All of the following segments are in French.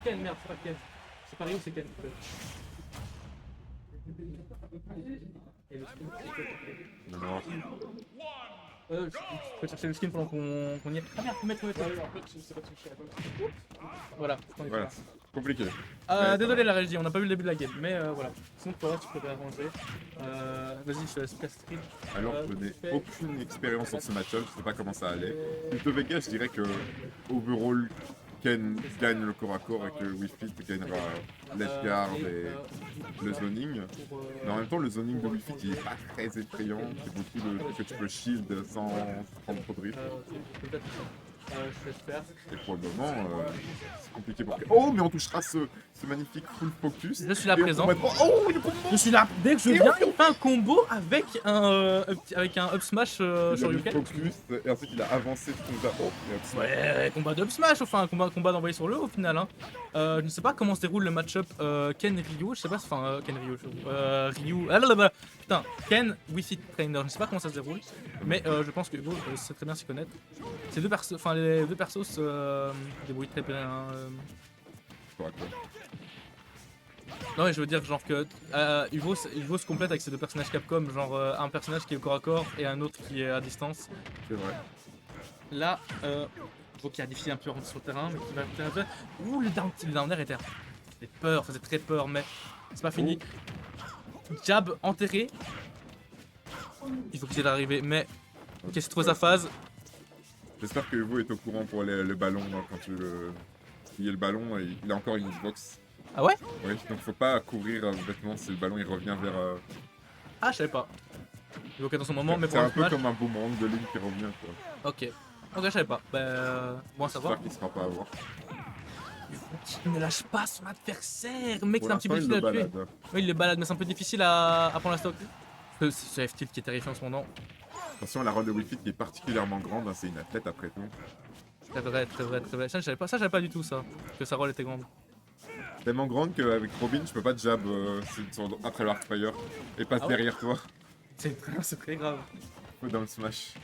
Ken, merde, c'est pas Ken. C'est pas Ryu, c'est Ken. Non. Je peux chercher le skin pendant qu'on y est. Ah merde, faut mettre. Voilà. Voilà, compliqué. Désolé la régie, on n'a pas vu le début de la game, mais voilà. Sinon toi tu peux arranger. Vas-y, je te laisse faire stream. Alors, je n'ai aucune expérience sur ce match-up, je sais pas comment ça allait. Plutôt Vega, je dirais que overall, Ken gagne le corps à corps et que Wii Fit gagnera l'edgeguard et le zoning. Mais en même temps, le zoning de Wii Fit il est pas très effrayant, c'est beaucoup de trucs que tu peux shield sans prendre trop de risques. Je vais te faire. Et pour le moment, c'est compliqué pour Ken. Oh, mais on touchera ce magnifique full focus. Je suis là Et on présent. peut mettre- Oh, il est combo. Je suis là dès que je viens, il fait un combo avec un up smash Il a sur mis Yuken. focus et ensuite il a avancé tout ça. Oh, et hop, Ouais, combat d'up smash, enfin combat d'envoyer sur le haut au final. Hein. Je ne sais pas comment se déroule le match-up Ken Ryu, je sais pas, enfin Ken Ryu, Ryu, ah là, putain, Ken Wii Fit Trainer, je ne sais pas comment ça se déroule, mais je pense que Hugo sait très bien s'y connaître. Ces deux persos, enfin les deux persos se débrouillent très bien. corps à corps. Non mais je veux dire genre que Hugo se complète avec ces deux personnages Capcom, genre un personnage qui est au corps à corps et un autre qui est à distance. C'est vrai. Là, Hugo qui a défié un peu sur le terrain, mais qui va faire un peu... Ouh, le down air était... Ça faisait peur, ça faisait très peur, mais c'est pas fini. Jab enterré. Il faut qu'il essaie d'arriver, mais ok, c'est trouvé sa phase. J'espère que Evo est au courant pour le ballon quand tu le. Il y a le ballon, et il a encore une hitbox. Ah ouais? Oui, donc faut pas couvrir bêtement si le ballon il revient vers. Ah, je savais pas. Hugo qui est dans son moment, mais C'est pour un le peu match... comme un boomerang de ligne qui revient quoi. Ok. Ok, je savais pas. Bah, bon à savoir. J'espère qu'il sera pas à voir. Il ne lâche pas son adversaire. Mec, Pour c'est un petit peu l'instant, il difficile le à tuer. balade. Oui, il le balade, mais c'est un peu difficile à prendre la stock. Ce F-tilt qui est terrifiant en ce moment. Attention, la roll de Wii Fit qui est particulièrement grande, hein, c'est une athlète après tout. Très vrai, très vrai, très vrai. Ça, je savais pas du tout ça. Que sa roll était grande. Tellement grande qu'avec Robin, je peux pas jab après le Hardfire et passe Ah ouais derrière toi. C'est très grave. Faut dans le smash.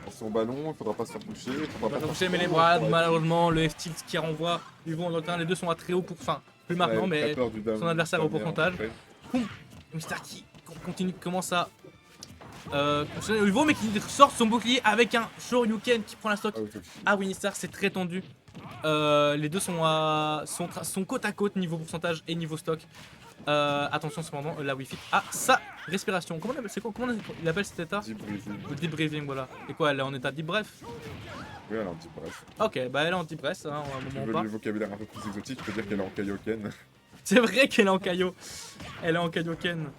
Attention au ballon, il faudra pas se faire toucher. On va toucher mais les bras, malheureusement, le F-tilt qui renvoie. Ils vont en terrain, les deux sont à très haut pour. Enfin, plus maintenant, mais son adversaire au pourcentage. Mister qui continue, commence à. Il vaut, mais qui sort son bouclier avec un Shoryuken qui prend la stock. Ah, Winnistar, c'est très tendu. Les deux sont côte à côte niveau pourcentage et niveau stock. Attention cependant, la Wi-Fi. Ah, sa respiration. Comment il appelle cet état? Deep breathing. Le deep breathing, voilà. Et quoi, elle est en état deep breath? Oui, alors deep breath. Ok, bah elle est en deep breath, hein, à un Tu moment veux pas. du vocabulaire un peu plus exotique, je peux dire qu'elle est en Kaioken. C'est vrai qu'elle est en Kaio. Elle est en Kaioken.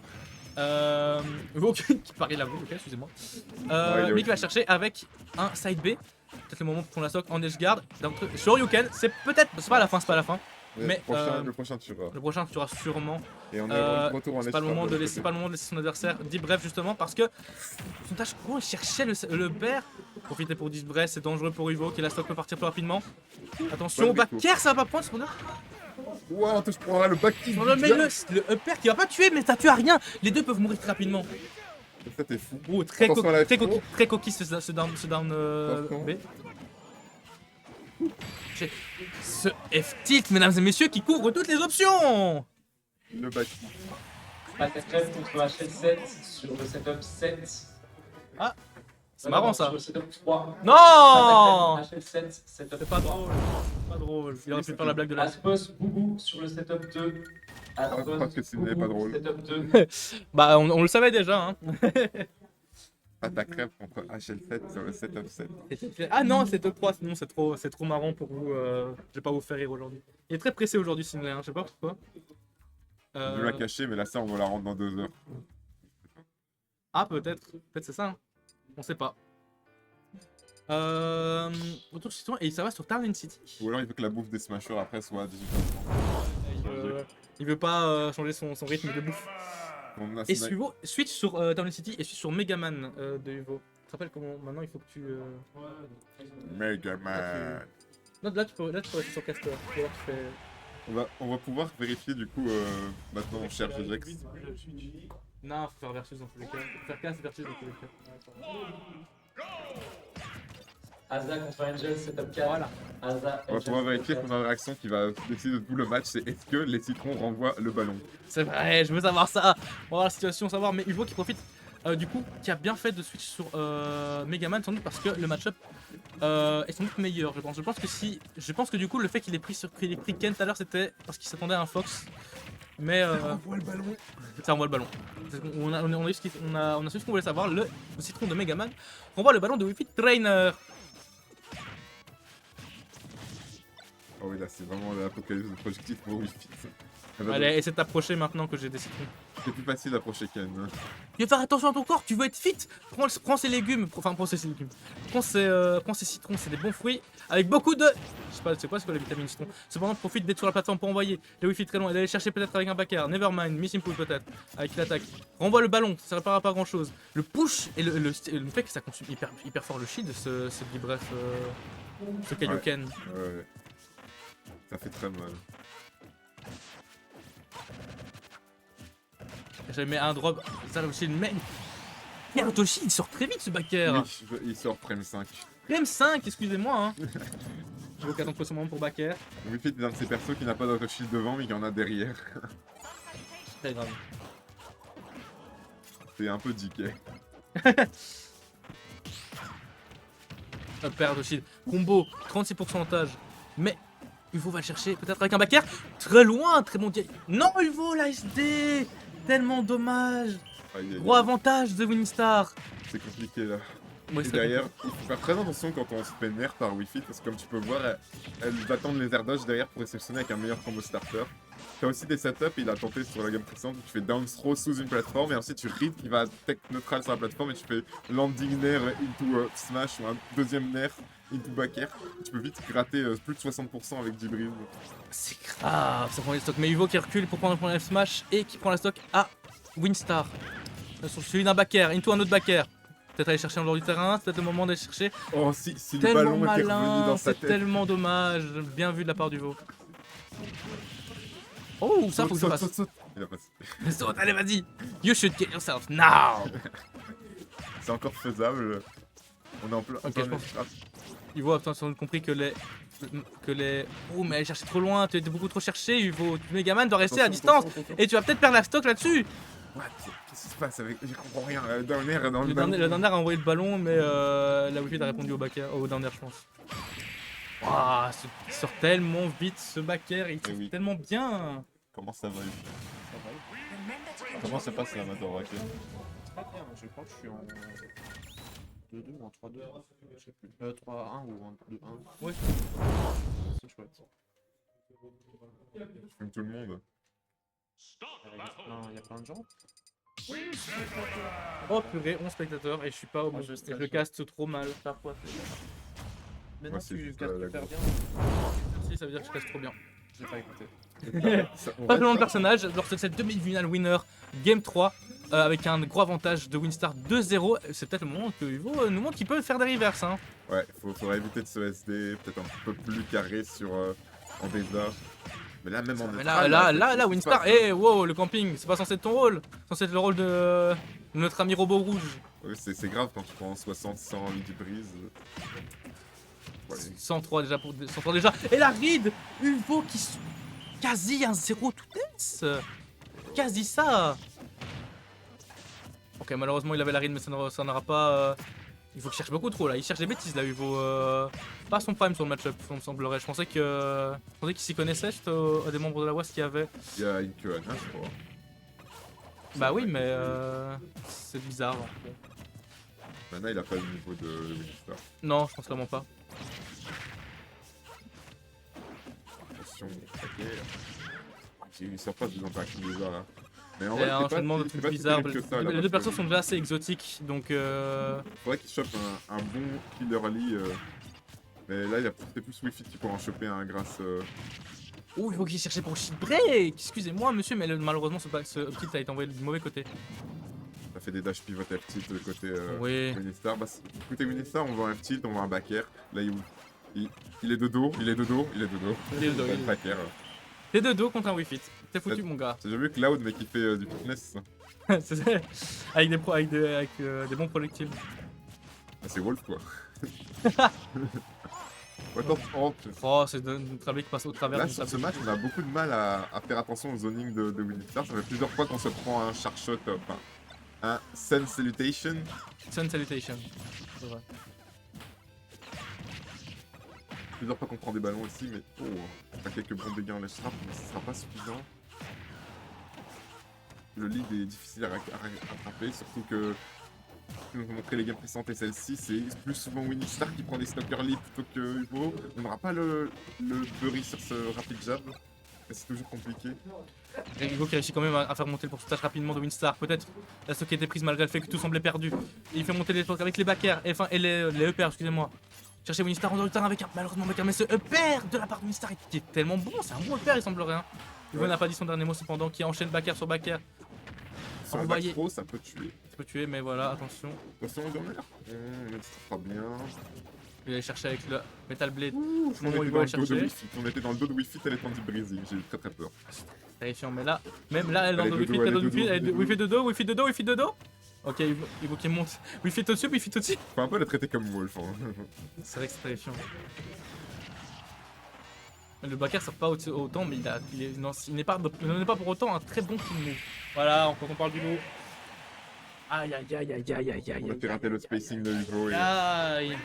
Woken qui parie la voix, ok, excusez-moi. Mais qui va chercher avec un side B. Peut-être le moment pour prendre la stock en edge guard. Shoryuken, c'est peut-être. C'est pas à la fin, c'est pas à la fin. Mais le prochain tu vas. le prochain tu auras sûrement. Et on est de retour en C'est pas le moment de laisser son adversaire deep breath justement parce que son tâche. Oh, il cherchait le père. Profitez pour deep breath, c'est dangereux pour Ivo qui la stock peut partir plus rapidement. Attention, back air, ça va pas prendre, c'est bon. Wow, je prendrai le back kick. Non, mais le upper qui va pas tuer, mais ça tue à rien. Les deux peuvent mourir très rapidement. Ça t'es fou. Oh, très coquille ce down B. Ce F-tilt, mesdames et messieurs, qui couvre toutes les options. Le back kick. Attaque contre HL7 sur le setup 7. Ah, c'est marrant ça. Sur le setup 3. Non, HL7, setup c'est pas drôle. Pas drôle. Il aurait pu faire la blague de la. Aspos Boubou sur le setup 2. Je crois que ce n'est pas drôle. Setup 2. Bah, on le savait déjà. Hein. Attaque rêve contre HL7 sur le setup 7. Ah non, c'est top 3, sinon c'est trop marrant pour vous. Je vais pas vous faire rire aujourd'hui. Il est très pressé aujourd'hui, Sinley, hein, je sais pas pourquoi. Je vais la cacher, mais là, ça, on va la rendre dans 2 heures. Ah, peut-être. Peut-être c'est ça. Hein. On sait pas. Retour sur et ça va sur Town City. Ou alors il veut que la bouffe des smashers après soit à 18h30. Il veut pas changer son rythme de bouffe. Et switch sur Town City et switch sur Megaman de Hugo. Tu te rappelles comment maintenant il faut que tu. Megaman. Non, là tu peux rester sur caster. Tu fais... On va pouvoir vérifier du coup. Maintenant on cherche Jax. Non, faut faire versus dans tous les cas. Faut faire casse versus dans tous les cas. Asa contre Angel, setup 4. Voilà. Asa, On va pouvoir vérifier qu'on a une réaction qui va décider de tout le match, c'est est-ce que les citrons renvoient le ballon. C'est vrai, je veux savoir ça. On va voir la situation, savoir. Mais Uvo qui profite, du coup, qui a bien fait de switch sur Megaman, sans doute parce que le match-up est sans doute meilleur, je pense. Je pense que du coup, le fait qu'il ait pris Ken tout à l'heure, c'était parce qu'il s'attendait à un Fox. Mais On renvoie le ballon. ça renvoie le ballon. On a eu ce on a su ce qu'on voulait savoir. Le citron de Megaman renvoie le ballon de Wi-Fi Trainer. Oh oui, là c'est vraiment l'apocalypse de projectif pour Wi-Fi. Allez, essaie de t'approcher maintenant que j'ai des citrons. C'est plus facile d'approcher Ken. Tu veux faire attention à ton corps, tu veux être fit. Prends ces légumes, prends ces légumes. Prends ces citrons, c'est des bons fruits avec beaucoup de... Je sais pas, c'est quoi les vitamines citron. Cependant, profite d'être sur la plateforme pour envoyer le Wi-Fi très loin et d'aller chercher peut-être avec un backer. Nevermind, Missing Pool peut-être, avec l'attaque. Renvoie le ballon, ça ne réparera pas grand chose. Le push et le fait que ça consomme hyper fort le shield, ce bref, ce Kaioken. Ouais. Ça fait très mal. J'avais mis un drop, ça le shield, mais... Merde, Toshi, il sort très vite ce backer. Oui, il sort Prem 5. Prem 5, excusez-moi. Hein. J'ai l'occasion de trouver ce moment pour backer. Wi-Fi est un de ces persos qui n'a pas d'auto-shield devant mais qui en a derrière. Très grave. C'est un peu diquet. Paire de shield. Combo, 36%. Mais Uvo va le chercher, peut-être avec un backer. Très loin, très bon dieu. Non, Uvo, la SD. Tellement dommage. Gros avantage de Winstar. C'est compliqué là. Ouais, Et derrière, il faut faire très attention quand on se fait nerf par Wi-Fi parce que comme tu peux voir, elle va tendre les air dodge derrière pour réceptionner avec un meilleur combo starter. T'as aussi des setups, il a tenté sur la gamme précédente où tu fais down throw sous une plateforme et ensuite tu read qui va tech neutral sur la plateforme et tu fais landing nair into smash ou un deuxième nair into back air. Tu peux vite gratter plus de 60% avec G-Breeze. C'est grave, ça prend les stocks. Mais Uvo qui recule pour prendre le F-Smash et qui prend la stock à Winstar. Sur celui d'un backer, into un autre backer. Peut-être aller chercher en dehors du terrain, c'est peut-être le moment d'aller chercher. Oh, si le Tellement ballon était revenu malin, dans sa c'est tête. tellement dommage. Bien vu de la part d'Uvo. Oh, ça faut que je fasse. Saute. Il a passé. Saute, allez, vas-y. You should kill yourself now. C'est encore faisable. On est en plein. Ok, je pense. Uvo a sans doute compris que les... Oh, mais elle cherchait trop loin, tu étais beaucoup trop cherché, Uvo. Megaman doit rester à distance. Et tu vas peut-être perdre la stock là-dessus. What? Qu'est-ce qui se passe avec. J'y comprends rien. Le downer est dans le ballon. Le downer a envoyé le ballon, mais la Wi-Fi a répondu au downer, je pense. Waouh, il sort tellement vite ce backer, il sort oui. tellement bien. Comment ça va lui? Comment ça passe la Mator Racket? Très bien, je crois que je suis en 2-2 ou en 3-2, je sais plus. 3-1 ou en 2-1. Ouais. C'est chouette. Comme tout le monde. Il y a plein de gens. Oh purée, 11 spectateurs et je suis pas au bout. je Et stresse, je caste trop mal. Parfois, mais Moi, non, c'est tu juste, castes la super grosse. bien. Merci, ça veut dire que je caste trop bien. J'ai pas écouté. Pas de nom de personnage lors de cette demi-finale winner Game 3 avec un gros avantage de Winstar 2-0. C'est peut-être le moment que Uvo nous montre qu'il peut faire des reverses. Hein. Ouais, faudrait éviter de se SD, peut-être un peu plus carré sur en désert. Mais là, même en Mais neutral, là, Winstar, wow, le camping, c'est pas censé être ton rôle. C'est censé être le rôle de notre ami robot rouge. Oui, c'est grave quand tu prends 60 sans Lady Breeze. Ouais. 103 déjà pour 103 déjà. Et la ride Uvo qui quasi un 0 tout S. Quasi ça. Ok, malheureusement il avait la ride mais ça n'aura pas... Il faut qu'il cherche beaucoup trop là, il cherche des bêtises là Uvo. Pas son prime sur le match-up, il me semblerait. Je pensais qu'il s'y connaissait juste à des membres de la WAS qui avaient... Il y a une queue à 9, je crois. Bah oui mais c'est bizarre. Maintenant, il a pas le niveau de Winstar. Non, je pense clairement pas. Attention, ok. Il sort pas des impacts bizarres là. Mais en Et vrai, un enchaînement de c'est trucs pas si bizarres. terrible que ça, là, Les deux parce persos que sont déjà assez exotiques donc... faudrait qu'il chope un bon killer early. Mais là, il y a peut-être plus Wi-Fi qui pourra en choper un grâce. Oh, il faut qu'il cherche pour shield break. Excusez-moi monsieur, mais malheureusement ce kit a été envoyé du mauvais côté. Ça fait des dash pivot F-tilt de côté Oui. Winstar. Bah, côté Winstar, on voit un F-tilt, on voit un back air. Là, il est de dos, il est de dos. Il est de dos, Pas de back air. T'es de dos contre un Wi-Fi. T'es foutu mon gars. T'as déjà vu Cloud, mais qui fait du fitness? C'est ça. Avec des bons projectiles. Ah, c'est Wolf quoi. Attends, Oh, c'est une travée qui passe au travers là du sur ce tableau. match, on a beaucoup de mal à faire attention au zoning de Winningstar. Ça fait plusieurs fois qu'on se prend un shark shot, enfin un Sun Salutation. Sun Salutation. C'est vrai. Plusieurs fois qu'on prend des ballons aussi, mais oh, on a quelques bons dégâts en lèche trap, mais ce sera pas suffisant. Le lead est difficile à rattraper, surtout que, comme vous montré les games précédentes et celle-ci, c'est plus souvent Winningstar qui prend des stalker lead plutôt que Hugo. On n'aura pas le Bury sur ce rapid jab, mais c'est toujours compliqué. Et Hugo qui réussit quand même à faire monter le pourcentage rapidement de Winstar. Peut-être la stock était prise malgré le fait que tout semblait perdu. Et il fait monter les stocks avec les backers, et les EPR, excusez-moi. Chercher Winstar en dehors du terrain avec un malheureusement backer, mais ce EPR de la part de Winstar qui est tellement bon, c'est un bon EPR il semblerait. Hein. Hugo n'a pas dit son dernier mot cependant, qui enchaîne backer sur backer. Sur un back throw, ça peut tuer. Ça peut tuer, mais voilà, attention. Attention, on dormir. Ça fera bien. Il va aller chercher avec le Metal Blade. Ouh, Au moment où il va aller chercher. On était dans le dos de Wi-Fi, elle est en brisée. J'ai eu très peur. Terrifiant, mais là, même là, elle est dans le Wi-Fi, Wi-Fi de dos, Wi-Fi de dos, Wi-Fi de dos. Ok, Hugo qui monte. Wi-Fi au-dessus, Wi-Fi au-dessus. Faut un peu la traiter comme Wolf. Hein. C'est vrai que c'est terrifiant. Le backer sort pas autant, mais il n'est pas pour autant un très bon kill move. Voilà, quand on parle du loup. Aïe aïe aïe aïe aïe aïe aïe On a aïe. raté le spacing de Hugo. Et... Aïe.